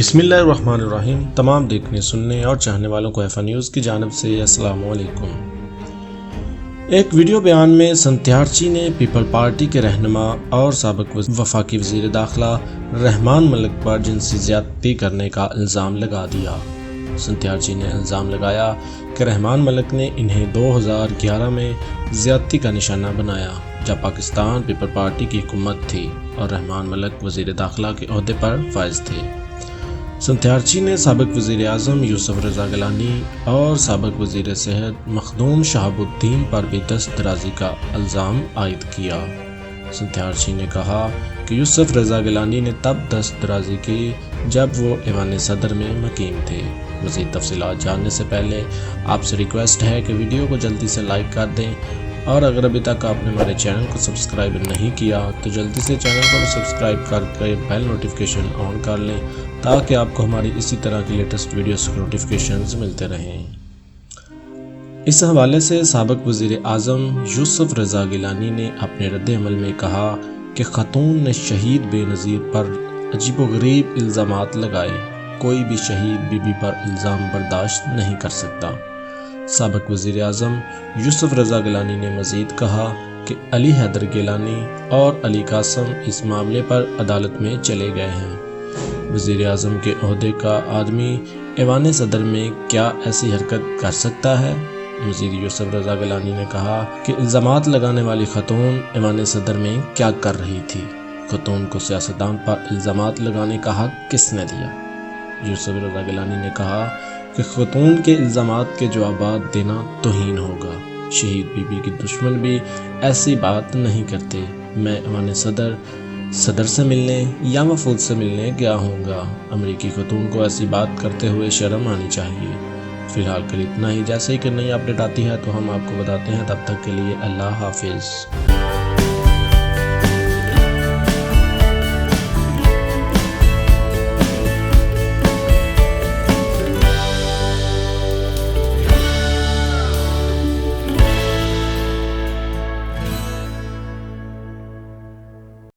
بسم اللہ الرحمن الرحیم۔ تمام دیکھنے سننے اور چاہنے والوں کو ایفا نیوز کی جانب سے السلام علیکم۔ ایک ویڈیو بیان میں سنتھیارچی نے پیپل پارٹی کے رہنما اور سابق وفاقی وزیر داخلہ رحمان ملک پر جنسی زیادتی کرنے کا الزام لگا دیا۔ سنتھیارچی نے الزام لگایا کہ رحمان ملک نے انہیں 2011 میں زیادتی کا نشانہ بنایا جب پاکستان پیپل پارٹی کی حکومت تھی اور رحمان ملک وزیر داخلہ کے عہدے پر فائز تھے۔ سنتھیارچی نے سابق وزیر اعظم یوسف رضا گیلانی اور سابق وزیر صحت مخدوم شہاب الدین پر بھی دست درازی کا الزام عائد کیا۔ سنتھیارچی نے کہا کہ یوسف رضا گیلانی نے تب دست درازی کی جب وہ ایوان صدر میں مقیم تھے۔ مزید تفصیلات جاننے سے پہلے آپ سے ریکویسٹ ہے کہ ویڈیو کو جلدی سے لائک کر دیں، اور اگر ابھی تک آپ نے ہمارے چینل کو سبسکرائب نہیں کیا تو جلدی سے چینل کو سبسکرائب کر کے بیل نوٹیفیکیشن آن کر لیں تاکہ آپ کو ہماری اسی طرح کی لیٹسٹ ویڈیوز کے نوٹیفیکیشنز ملتے رہیں۔ اس حوالے سے سابق وزیر اعظم یوسف رضا گیلانی نے اپنے رد عمل میں کہا کہ خاتون نے شہید بے نظیر پر عجیب و غریب الزامات لگائے، کوئی بھی شہید بی بی پر الزام برداشت نہیں کر سکتا۔ سابق وزیر اعظم یوسف رضا گیلانی نے مزید کہا کہ علی حیدر گیلانی اور علی قاسم اس معاملے پر عدالت میں چلے گئے ہیں۔ وزیر اعظم کے عہدے کا آدمی ایوان صدر میں کیا ایسی حرکت کر سکتا ہے؟ مزید یوسف رضا گیلانی نے کہا کہ الزامات لگانے والی خاتون ایوان صدر میں کیا کر رہی تھی؟ خاتون کو سیاستدان پر الزامات لگانے کا حق کس نے دیا؟ یوسف رضا گیلانی نے کہا کہ خاتون کے الزامات کے جوابات دینا توہین ہوگا۔ شہید بی بی کے دشمن بھی ایسی بات نہیں کرتے۔ میں ایوان صدر سے ملنے یا وفود سے ملنے گیا ہوں گا۔ امریکی خاتون کو ایسی بات کرتے ہوئے شرم آنی چاہیے۔ فی الحال کے لیے اتنا ہی۔ جیسے ہی کہ نئی اپڈیٹ آتی ہے تو ہم آپ کو بتاتے ہیں۔ تب تک کے لیے اللہ حافظ۔